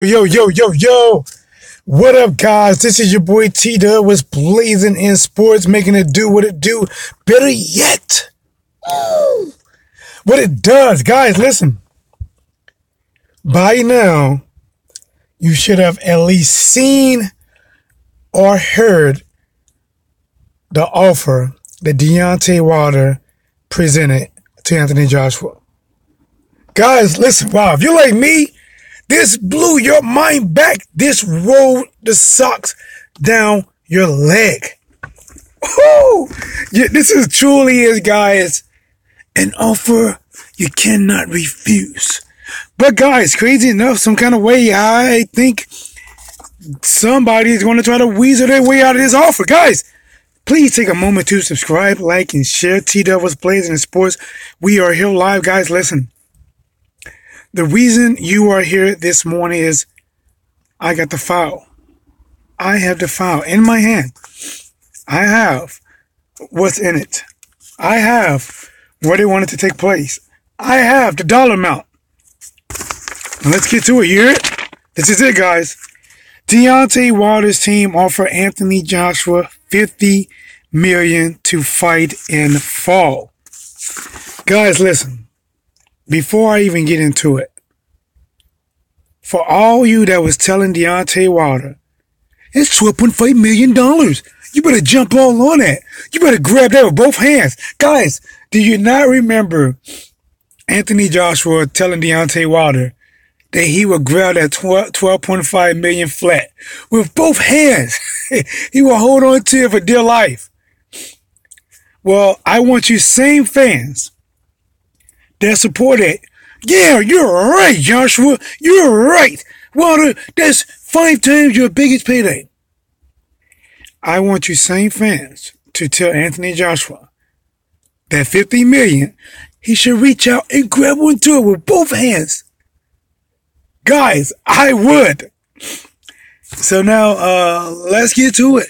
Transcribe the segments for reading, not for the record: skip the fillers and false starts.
Yo, yo, yo, yo. What up, guys? This is your boy T-Dub was blazing in sports, making it do what it do. Better yet, what it does. Guys, listen. By now, you should have at least seen or heard the offer that Deontay Wilder presented to Anthony Joshua. Guys, listen. Wow, if you're like me, this blew your mind back. This rolled the socks down your leg. Woo! Yeah, this is truly is, guys, an offer you cannot refuse. But guys, crazy enough, some kind of way, I think somebody is going to try to weasel their way out of this offer. Guys, please take a moment to subscribe, like, and share T-Doubles Blazing in Sports. We are here live, guys. Listen. The reason you are here this morning is I got the file. I have the file in my hand. I have what's in it. I have where they want it to take place. I have the dollar amount. Now let's get to it. You hear it? This is it, guys. Deontay Wilder's team offer Anthony Joshua $50 million to fight in fall. Guys, listen. Before I even get into it, for all you that was telling Deontay Wilder, it's $12.5 million. You better jump all on that. You better grab that with both hands. Guys, do you not remember Anthony Joshua telling Deontay Wilder that he would grab that $12.5 million flat with both hands? He will hold on to it for dear life. Well, I want you same fans that support it. Yeah, you're right, Joshua. You're right. Wilder, that's 5 times your biggest payday. I want you same fans to tell Anthony Joshua that $50 million, he should reach out and grab onto it with both hands. Guys, I would. So now, let's get to it.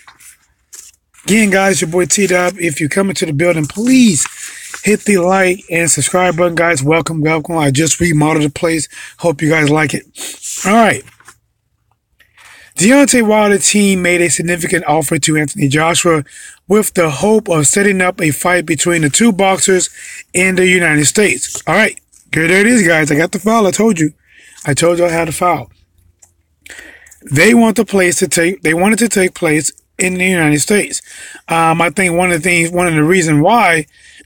Again, guys, your boy T-Dub. If you're coming to the building, please hit the like and subscribe button, guys. Welcome, welcome. I just remodeled the place. Hope you guys like it. All right. Deontay Wilder's team made a significant offer to Anthony Joshua with the hope of setting up a fight between the two boxers in the United States. All right. There it is, guys. I got the file. I told you. I had a file. They wanted to take place in the United States. I think one of the reasons why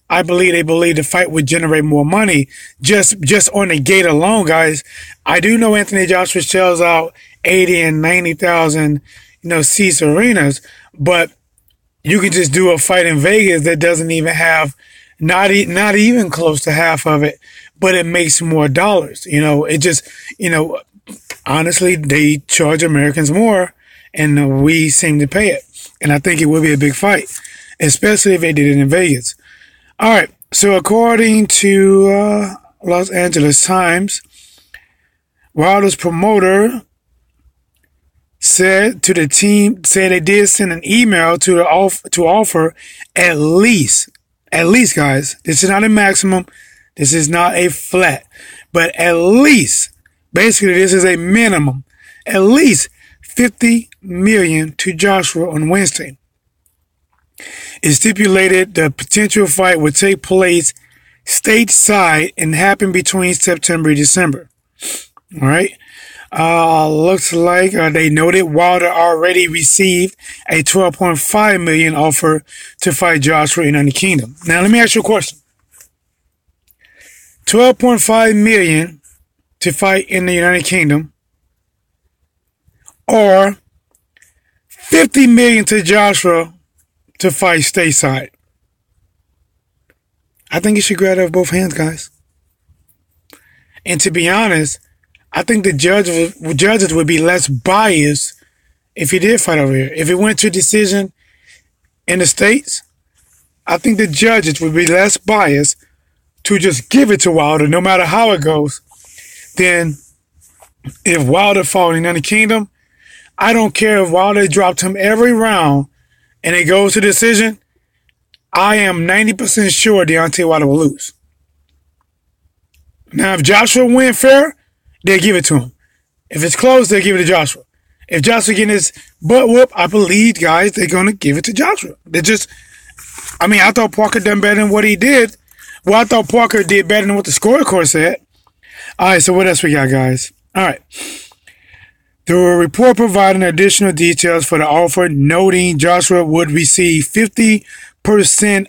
I believe they believe the fight would generate more money just on the gate alone, guys. I do know Anthony Joshua sells out 80 and 90,000, seats arenas, but you can just do a fight in Vegas that doesn't even have not even close to half of it, but it makes more dollars. It just, honestly, they charge Americans more and we seem to pay it. And I think it would be a big fight, especially if they did it in Vegas. All right. So according to Los Angeles Times, Wilder's promoter said they did send an email to offer at least, guys. This is not a maximum. This is not a flat, but at least, basically, this is a minimum, at least $50 million to Joshua on Wednesday. It stipulated the potential fight would take place stateside and happen between September and December. All right. Looks like they noted Wilder already received a $12.5 million offer to fight Joshua in the United Kingdom. Now, let me ask you a question. $12.5 million to fight in the United Kingdom, or $50 million to Joshua to fight stateside. I think you should grab that with both hands, guys. And to be honest, I think the judges would be less biased if he did fight over here. If it went to decision in the States, I think the judges would be less biased to just give it to Wilder, no matter how it goes, than if Wilder fought in the United Kingdom. I don't care if Wilder dropped him every round and it goes to decision. I am 90% sure Deontay Wilder will lose. Now, if Joshua win fair, they'll give it to him. If it's close, they'll give it to Joshua. If Joshua getting his butt whooped, I believe, guys, they're going to give it to Joshua. I thought Parker done better than what he did. Well, I thought Parker did better than what the scorecard said. All right, so what else we got, guys? All right. The report providing additional details for the offer, noting Joshua would receive 50%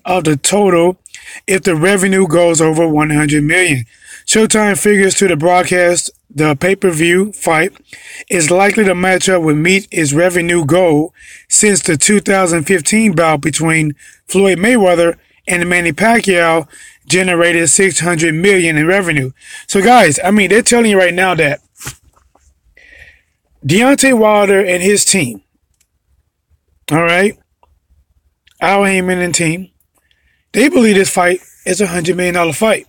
of the total if the revenue goes over $100 million. Showtime figures to the broadcast the pay-per-view fight is likely to match up with meet its revenue goal since the 2015 bout between Floyd Mayweather and Manny Pacquiao generated $600 million in revenue. So guys, they're telling you right now that Deontay Wilder and his team, all right, Al Heyman and team, they believe this fight is a $100 million fight.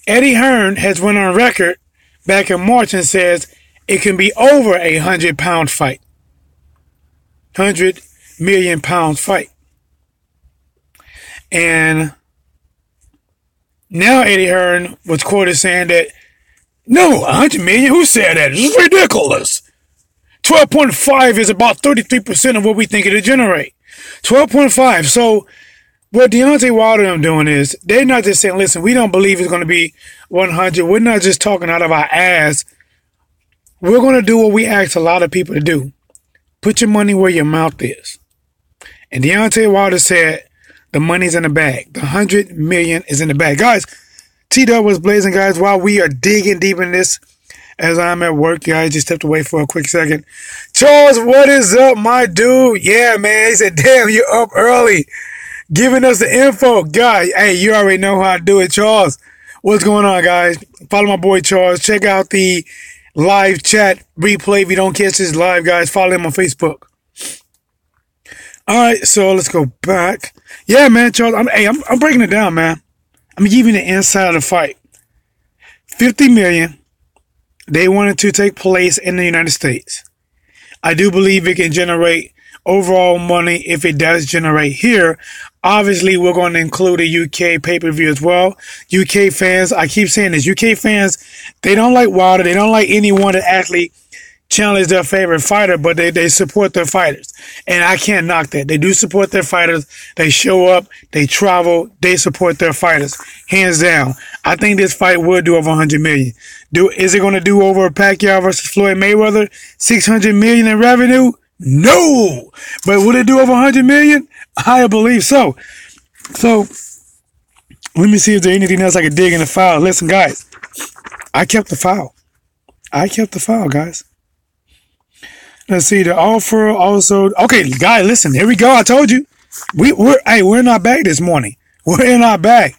Eddie Hearn has went on record back in March and says it can be over a 100-pound fight. 100 million pound fight. And now Eddie Hearn was quoted saying that, no, 100 million? Who said that? This is ridiculous. 12.5 is about 33% of what we think it'll generate. 12.5. So what Deontay Wilder and them doing is they're not just saying, listen, we don't believe it's going to be 100. We're not just talking out of our ass. We're going to do what we ask a lot of people to do. Put your money where your mouth is. And Deontay Wilder said the money's in the bag. The 100 million is in the bag. Guys, T-Dub was blazing, guys, while we are digging deep in this. As I'm at work, guys, just stepped away for a quick second. Charles, what is up, my dude? Yeah, man. He said, damn, you're up early. Giving us the info. Guy, hey, you already know how to do it, Charles. What's going on, guys? Follow my boy, Charles. Check out the live chat replay. If you don't catch this live, guys, follow him on Facebook. All right, so let's go back. Yeah, man, Charles. I'm breaking it down, man. I'm giving the inside of the fight. 50 million. They wanted to take place in the United States. I do believe it can generate overall money if it does generate here. Obviously, we're going to include a UK pay-per-view as well. UK fans, I keep saying this, UK fans, they don't like Wilder. They don't like anyone that actually challenge their favorite fighter, but they support their fighters. And I can't knock that. They do support their fighters. They show up, they travel, they support their fighters. Hands down. I think this fight will do over 100 million. Is it going to do over Pacquiao versus Floyd Mayweather? 600 million in revenue? No! But will it do over 100 million? I believe so. So, let me see if there's anything else I can dig in the file. Listen, guys, I kept the file. Guys. Let's see, the offer also. Okay, guys, listen, here we go. I told you. We're in our bag this morning. We're in our bag.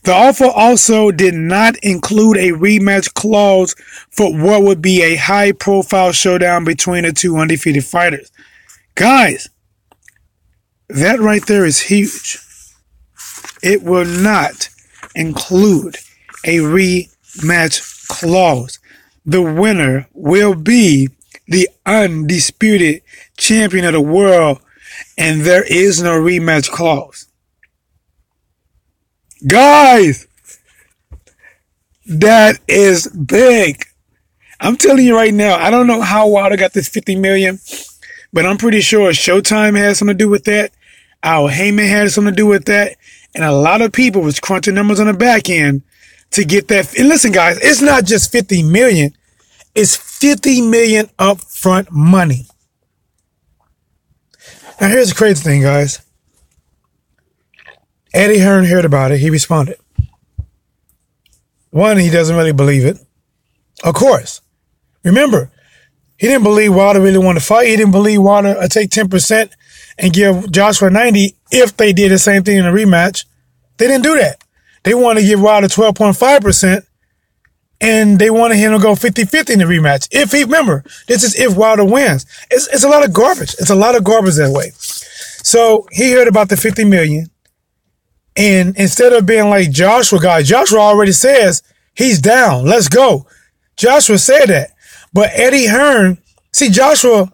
The offer also did not include a rematch clause for what would be a high-profile showdown between the two undefeated fighters. Guys, that right there is huge. It will not include a rematch clause. The winner will be the undisputed champion of the world, and there is no rematch clause. Guys, that is big. I'm telling you right now, I don't know how Wilder got this 50 million, but I'm pretty sure Showtime has something to do with that. Al Heyman had something to do with that. And a lot of people was crunching numbers on the back end to get that. And listen, guys, it's not just 50 million. It's 50 million upfront money. Now, here's the crazy thing, guys. Eddie Hearn heard about it. He responded. One, he doesn't really believe it. Of course. Remember, he didn't believe Wilder really wanted to fight. He didn't believe Wilder would take 10% and give Joshua 90 if they did the same thing in a rematch. They didn't do that. They wanted to give Wilder 12.5%, and they wanted him to go 50-50 in the rematch. Remember, this is if Wilder wins. It's a lot of garbage. It's a lot of garbage that way. So he heard about the 50 million. And instead of being like Joshua, guys, Joshua already says he's down. Let's go. Joshua said that. But Eddie Hearn, see, Joshua,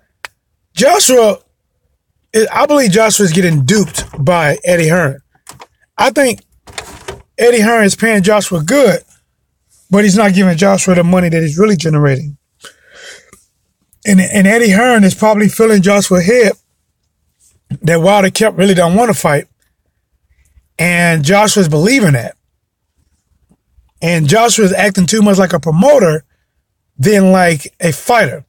I believe Joshua's getting duped by Eddie Hearn. I think Eddie Hearn is paying Joshua good, but he's not giving Joshua the money that he's really generating. And Eddie Hearn is probably filling Joshua's head that Wilder kept really don't want to fight. And Joshua's believing that. And Joshua's acting too much like a promoter than like a fighter.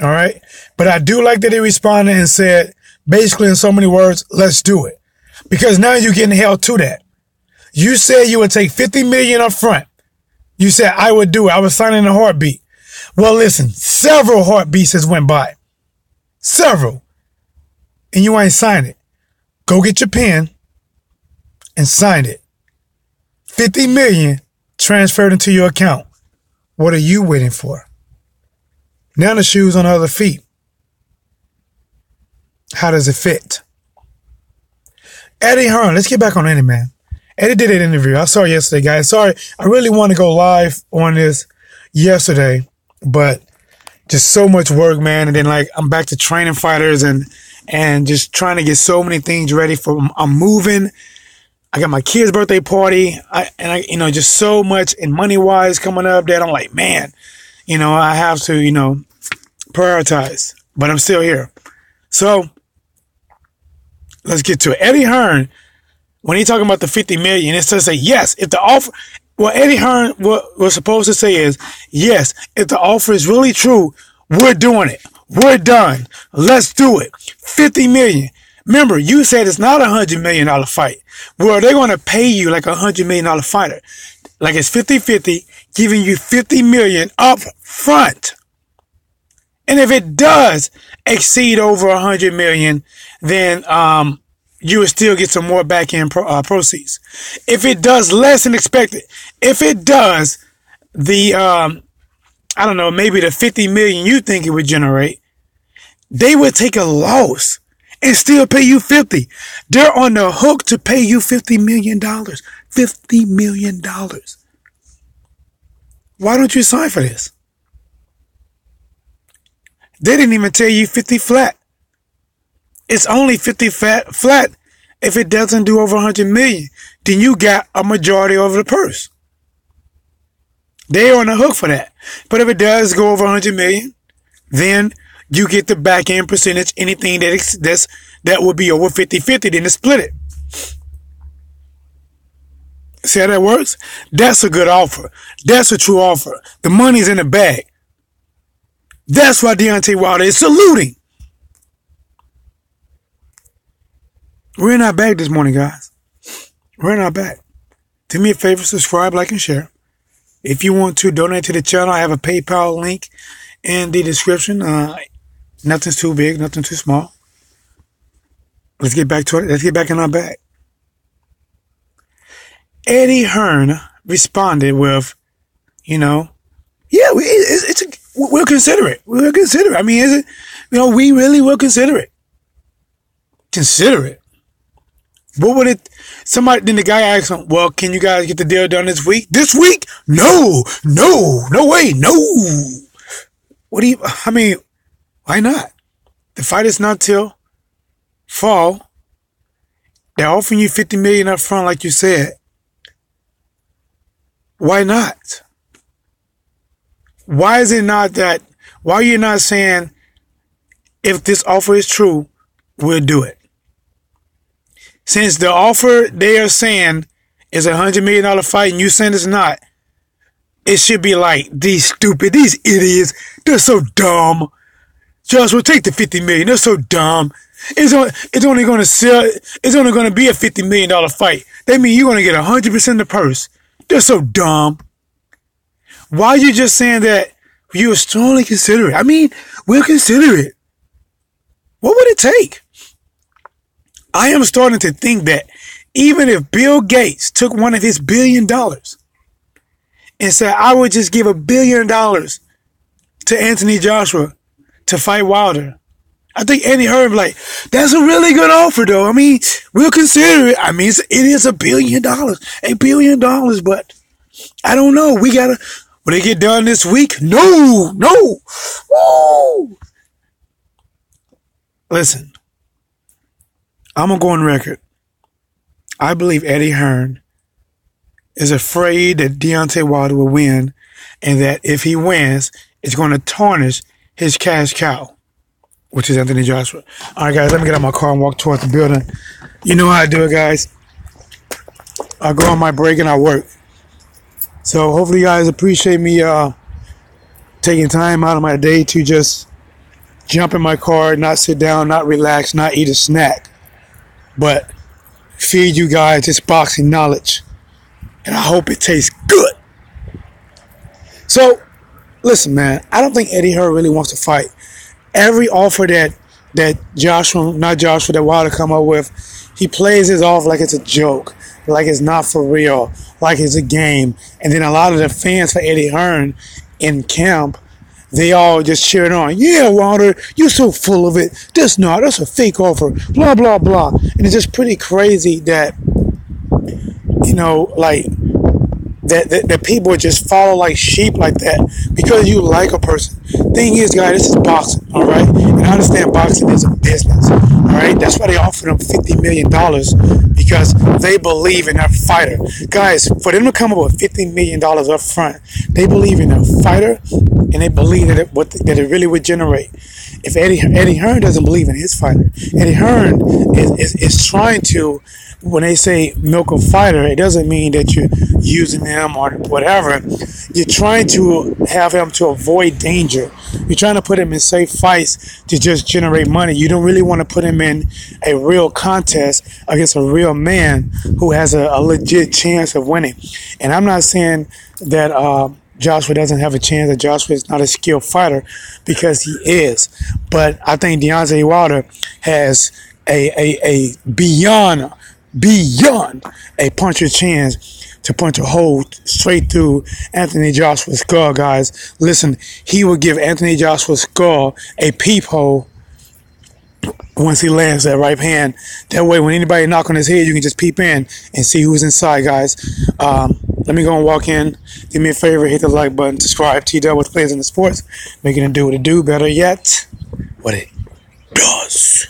All right. But I do like that he responded and said, basically in so many words, let's do it. Because now you're getting held to that. You said you would take $50 million up front. You said I would do it. I was signing a heartbeat. Well, listen, several heartbeats has went by. Several. And you ain't signed it. Go get your pen and sign it. $50 million transferred into your account. What are you waiting for? Now the shoe's on the other feet. How does it fit? Eddie Hearn, let's get back on Eddie, man. Eddie did an interview. I saw it yesterday, guys. Sorry, I really want to go live on this yesterday, but just so much work, man. And then like I'm back to training fighters and just trying to get so many things ready for. I'm moving. I got my kid's birthday party. I just so much and money wise coming up that I'm like, man, I have to, prioritize. But I'm still here. So let's get to it. Eddie Hearn, when he talking about the $50 million, it's to say yes. If the offer, what Eddie Hearn was supposed to say is yes. If the offer is really true, we're doing it. We're done. Let's do it. $50 million. Remember, you said it's not $100 million fight. Well, they're going to pay you like $100 million fighter. Like it's 50-50, giving you $50 million up front. And if it does exceed over $100 million, then you will still get some more back end proceeds. If it does less than expected, if it does the maybe the $50 million you think it would generate, they would take a loss and still pay you 50. They're on the hook to pay you $50 million. $50 million. Why don't you sign for this? They didn't even tell you 50 flat. It's only 50 flat if it doesn't do over 100 million. Then you got a majority over the purse. They're on the hook for that. But if it does go over 100 million, then you get the back end percentage. Anything that would be over 50-50, then to split it. See how that works? That's a good offer. That's a true offer. The money's in the bag. That's why Deontay Wilder is saluting. We're in our bag this morning, guys. We're in our bag. Do me a favor, subscribe, like, and share. If you want to donate to the channel, I have a PayPal link in the description. Nothing's too big, nothing too small. Let's get back to it. Let's get back in our bag. Eddie Hearn responded with, yeah, we'll consider it. We'll consider it. I mean, is it, we really will consider it. Consider it. What would it, then the guy asked him, well, can you guys get the deal done this week? This week? No way, no. Why not? The fight is not till fall. They're offering you $50 million up front, like you said. Why not? Why is it not that, why are you not saying, if this offer is true, we'll do it? Since the offer they are saying is $100 million fight and you saying it's not, it should be like, these idiots, they're so dumb. Just will take the $50 million. They're so dumb. It's only going to be a $50 million fight. That means you're going to get 100% of the purse. They're so dumb. Why are you just saying that you would strongly consider it? I mean, we'll consider it. What would it take? I am starting to think that even if Bill Gates took one of his $1 billion and said, I would just give $1 billion to Anthony Joshua to fight Wilder, I think Eddie Hearn would be like, that's a really good offer, though. I mean, we'll consider it. I mean, it is $1 billion. $1 billion, but I don't know. Will it get done this week? No. Woo! Listen, I'm going to go on record. I believe Eddie Hearn is afraid that Deontay Wilder will win, and that if he wins, it's going to tarnish his cash cow, which is Anthony Joshua. All right, guys, let me get out my car and walk towards the building. You know how I do it, guys. I go on my break and I work. So hopefully you guys appreciate me taking time out of my day to just jump in my car, not sit down, not relax, not eat a snack, but feed you guys this boxing knowledge. And I hope it tastes good. So, listen, man, I don't think Eddie Hearn really wants to fight. Every offer that Wilder come up with, he plays it off like it's a joke, like it's not for real, like it's a game. And then a lot of the fans for Eddie Hearn in camp, they all just cheering on. Yeah, Wilder, you're so full of it. That's a fake offer. Blah, blah, blah. And it's just pretty crazy that, like, that people just follow like sheep like that because you like a person. Thing is, guys, this is boxing, all right? And I understand boxing is a business, all right? That's why they offer them $50 million because they believe in their fighter. Guys, for them to come up with $50 million up front, they believe in their fighter and they believe that it really would generate. If Eddie Hearn doesn't believe in his fighter, Eddie Hearn is trying to, when they say milk a fighter, it doesn't mean that you're using them or whatever. You're trying to have him to avoid danger. You're trying to put him in safe fights to just generate money. You don't really want to put him in a real contest against a real man who has a legit chance of winning. And I'm not saying that Joshua doesn't have a chance, that Joshua is not a skilled fighter, because he is. But I think Deontay Wilder has a beyond a puncher's chance to punch a hole straight through Anthony Joshua's skull, guys. Listen, he will give Anthony Joshua's skull a peephole once he lands that right hand. That way, when anybody knock on his head, you can just peep in and see who's inside, guys. Let me go and walk in. Do me a favor, hit the like button, subscribe. T-Dub with Players in the Sports, making it do what it do. Better yet, what it does.